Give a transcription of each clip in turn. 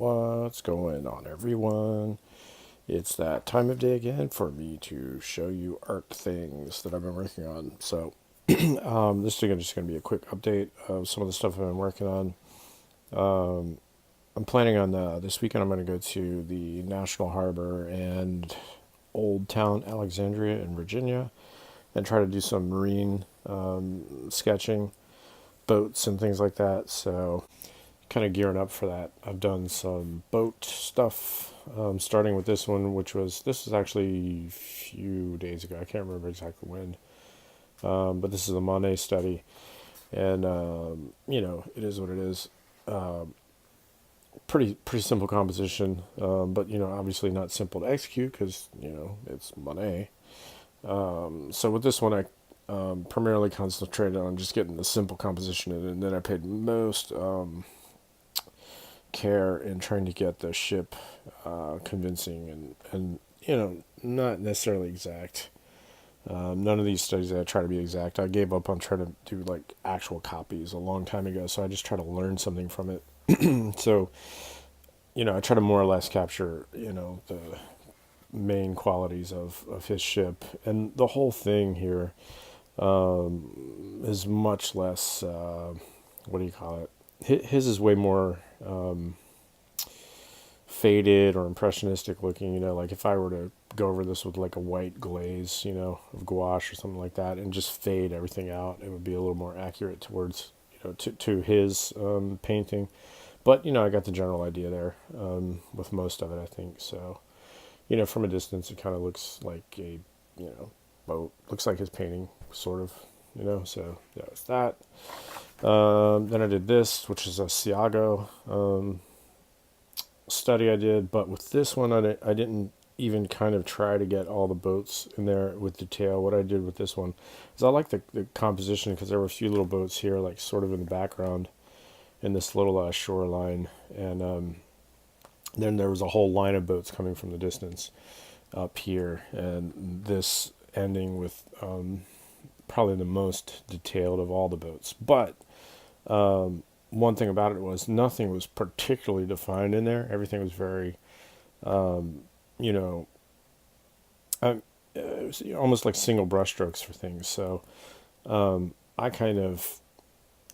What's going on, everyone? It's that time of day again for me to show you art things that I've been working on. So, this is just going to be a quick update of some of the stuff I've been working on. I'm planning on this weekend, I'm going to go to the National Harbor and Old Town Alexandria in Virginia and try to do some marine sketching, boats, and things like that. So, kind of gearing up for that. I've done some boat stuff, starting with this one, this was actually a few days ago. I can't remember exactly when, but this is a Monet study, and it is what it is. Pretty simple composition, but obviously not simple to execute because it's Monet. So with this one, I primarily concentrated on just getting the simple composition in, and then I paid most care in trying to get the ship convincing and not necessarily exact. None of these studies I try to be exact. I gave up on trying to do like actual copies a long time ago, so I just try to learn something from it. So I try to more or less capture the main qualities of his ship, and the whole thing here is much less. What do you call it? His is way more faded or impressionistic looking. Like if I were to go over this with like a white glaze, of gouache or something like that, and just fade everything out, it would be a little more accurate towards to his painting. But I got the general idea there with most of it, I think. So from a distance, it kind of looks like a boat. Looks like his painting, sort of. So that was that. Then I did this, which is a Siago study I did, but with this one, I didn't even kind of try to get all the boats in there with detail. What I did with this one is I like the composition because there were a few little boats here, like sort of in the background in this little shoreline, and then there was a whole line of boats coming from the distance up here, and this ending with probably the most detailed of all the boats. But one thing about it was nothing was particularly defined in there. Everything was very, you know, it was almost like single brushstrokes for things. So I kind of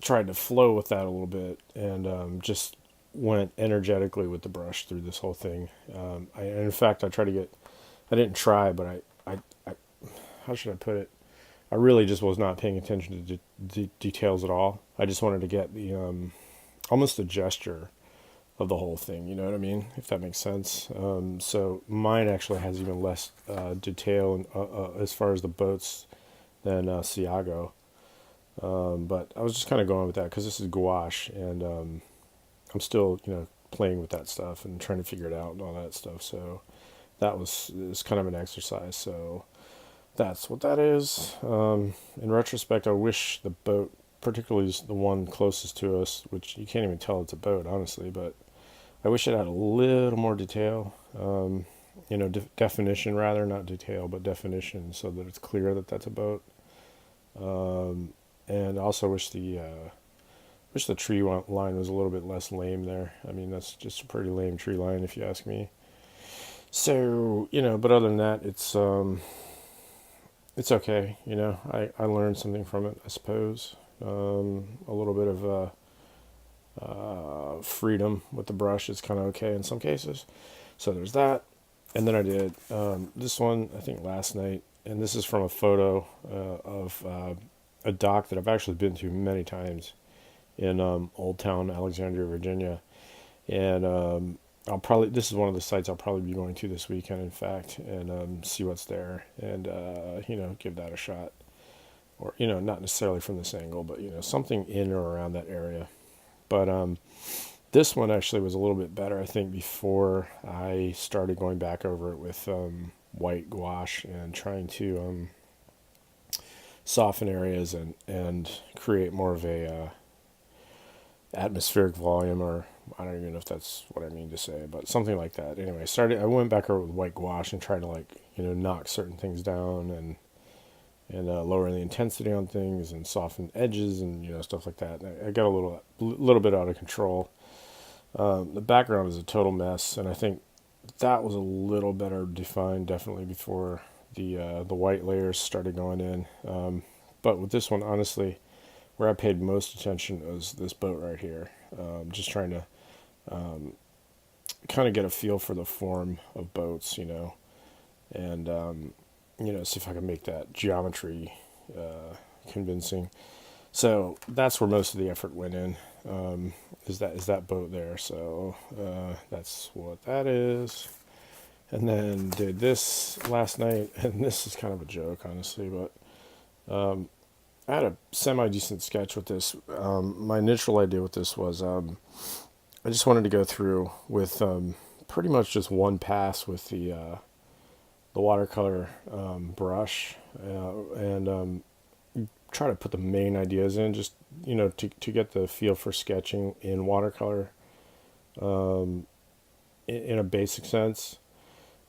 tried to flow with that a little bit and just went energetically with the brush through this whole thing. In fact, I didn't try, but I how should I put it? I really just was not paying attention to details at all. I just wanted to get the almost the gesture of the whole thing. You know what I mean? If that makes sense. So mine actually has even less detail as far as the boats than Siago. But I was just kind of going with that because this is gouache, and I'm still playing with that stuff and trying to figure it out and all that stuff. So that was kind of an exercise. So that's what that is. In retrospect, I wish the boat, particularly the one closest to us, which you can't even tell it's a boat, honestly, but I wish it had a little more detail. Definition rather, not detail, but definition, so that it's clear that that's a boat. And also wish the tree line was a little bit less lame there. I mean, that's just a pretty lame tree line if you ask me. So but other than that, it's okay. I learned something from it, I suppose. A little bit of freedom with the brush is kind of okay in some cases. So there's that. And then I did this one, I think, last night. And this is from a photo of a dock that I've actually been to many times in Old Town, Alexandria, Virginia. And this is one of the sites I'll probably be going to this weekend, in fact, and see what's there and, give that a shot. Or, not necessarily from this angle, but, something in or around that area. But this one actually was a little bit better, I think, before I started going back over it with white gouache and trying to soften areas and create more of a atmospheric volume, or I don't even know if that's what I mean to say, but something like that. Anyway, I went back over with white gouache and tried to knock certain things down and lower the intensity on things and soften edges and stuff like that. I got a little bit out of control. The background is a total mess, and I think that was a little better defined definitely before the white layers started going in. But with this one, honestly, where I paid most attention was this boat right here. Just trying to kind of get a feel for the form of boats, and see if I can make that geometry convincing. So that's where most of the effort went in. Is that boat there? So that's what that is. And then did this last night, and this is kind of a joke, honestly, but I had a semi decent sketch with this. My initial idea with this was I just wanted to go through with pretty much just one pass with the watercolor brush and try to put the main ideas in, just to get the feel for sketching in watercolor in a basic sense,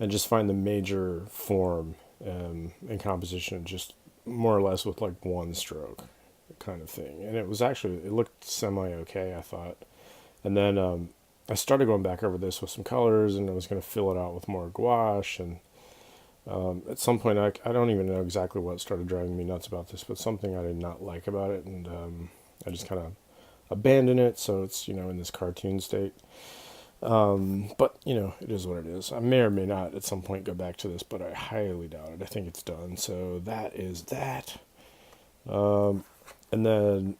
and just find the major form and composition just more or less with like one stroke kind of thing. And it looked semi okay, I thought. And then I started going back over this with some colors, and I was going to fill it out with more gouache. And at some point, I don't even know exactly what started driving me nuts about this, but something I did not like about it, and I just kind of abandoned it. So it's in this cartoon state. But it is what it is. I may or may not at some point go back to this, but I highly doubt it. I think it's done. So that is that. And then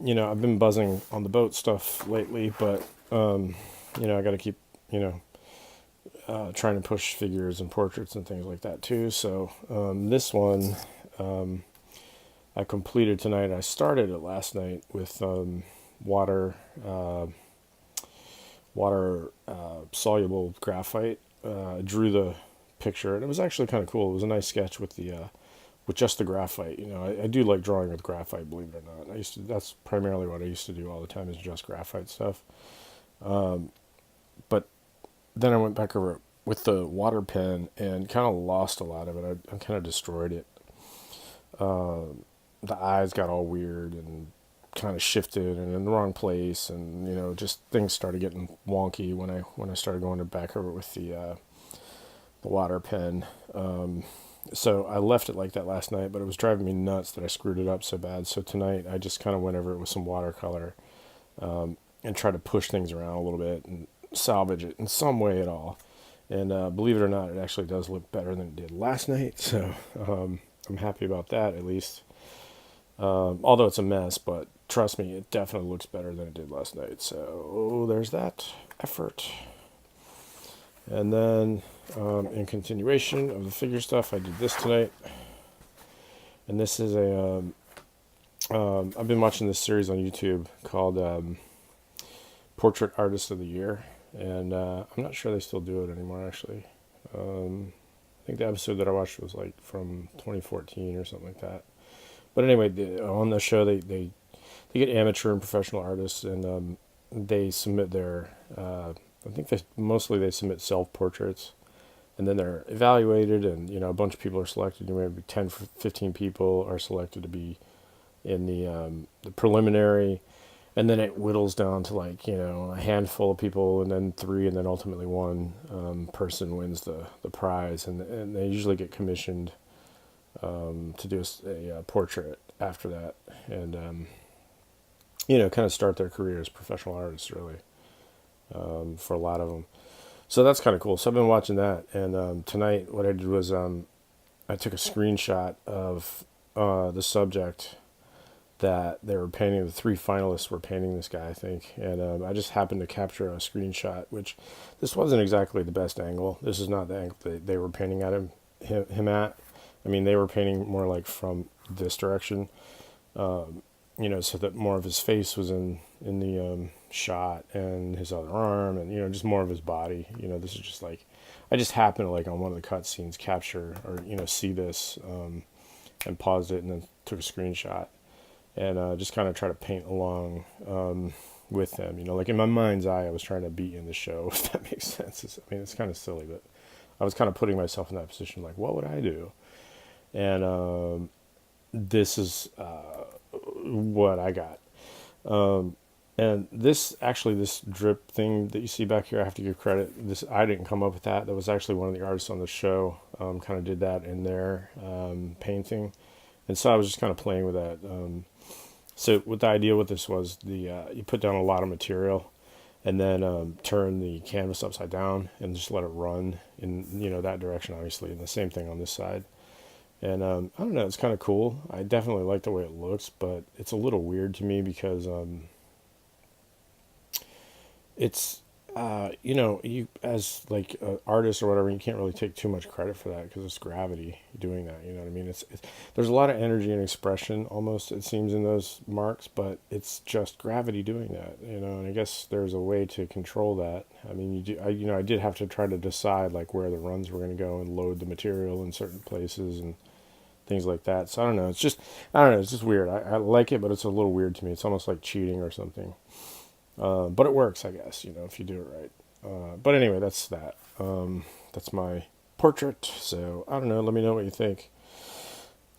I've been buzzing on the boat stuff lately, but I got to keep trying to push figures and portraits and things like that too. So this one I completed tonight. I started it last night with water soluble graphite. I drew the picture, and it was actually kind of cool. It was a nice sketch with just the graphite. I do like drawing with graphite, believe it or not. That's primarily what I used to do all the time, is just graphite stuff. But then I went back over it with the water pen and kind of lost a lot of it. I kind of destroyed it. The eyes got all weird and kind of shifted and in the wrong place, and just things started getting wonky when I started going back over it with the water pen. So I left it like that last night, but it was driving me nuts that I screwed it up so bad. So tonight I just kind of went over it with some watercolor and tried to push things around a little bit and salvage it in some way at all. And believe it or not, it actually does look better than it did last night. So I'm happy about that, at least. Although it's a mess, but trust me, it definitely looks better than it did last night. So there's that effort. And then in continuation of the figure stuff, I did this tonight. And this is I've been watching this series on YouTube called Portrait Artist of the Year. And I'm not sure they still do it anymore, actually. I think the episode that I watched was like from 2014 or something like that. But anyway, on the show, they get amateur and professional artists, and they submit their, I think they submit self-portraits, and then they're evaluated, and a bunch of people are selected. Maybe 10, 15 people are selected to be in the preliminary, and then it whittles down to like a handful of people, and then 3, and then ultimately one person wins the prize, and they usually get commissioned to do a portrait after that, and kind of start their career as professional artists, really, for a lot of them. So that's kind of cool. So I've been watching that, and tonight what I did was I took a screenshot of the subject that they were painting. The 3 finalists were painting this guy, I think, and I just happened to capture a screenshot, which this wasn't exactly the best angle. This is not the angle they were painting at him at. I mean, they were painting more like from this direction, so that more of his face was in the shot, and his other arm, and just more of his body. This is just like, I just happened to, like, on one of the cut scenes, capture or see this and paused it, and then took a screenshot, and just kind of try to paint along with them. Like in my mind's eye, I was trying to be in the show, if that makes sense. It's kind of silly, but I was kind of putting myself in that position, like, what would I do? And this is what I got. And this drip thing that you see back here, I have to give credit. This I didn't come up with that. That was actually one of the artists on the show. Kind of did that in their painting, and so I was just kind of playing with that. So what the idea with this was you put down a lot of material, and then turn the canvas upside down and just let it run in that direction, obviously, and the same thing on this side. And I don't know, it's kind of cool. I definitely like the way it looks, but it's a little weird to me because it's you as like an artist or whatever, you can't really take too much credit for that because it's gravity doing that. You know what I mean? It's there's a lot of energy and expression almost, it seems, in those marks, but it's just gravity doing that. And I guess there's a way to control that. I mean, I did have to try to decide like where the runs were going to go and load the material in certain places and things like that. So I don't know. I don't know. It's just weird. I like it, but it's a little weird to me. It's almost like cheating or something. But it works, I guess, if you do it right. But anyway, that's that. That's my portrait. So I don't know. Let me know what you think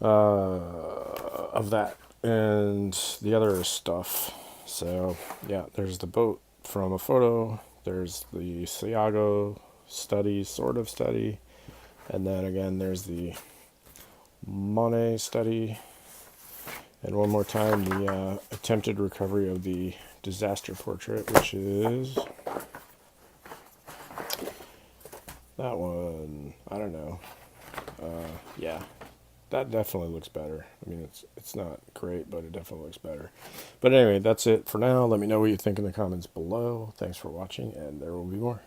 of that and the other stuff. So yeah, there's the boat from a photo. There's the Sayago study, sort of study, and then again there's the Monet study. And one more time, the attempted recovery of the disaster portrait, which is that one. I don't know. Yeah, that definitely looks better. I mean, it's not great, but it definitely looks better. But anyway, that's it for now. Let me know what you think in the comments below. Thanks for watching, and there will be more.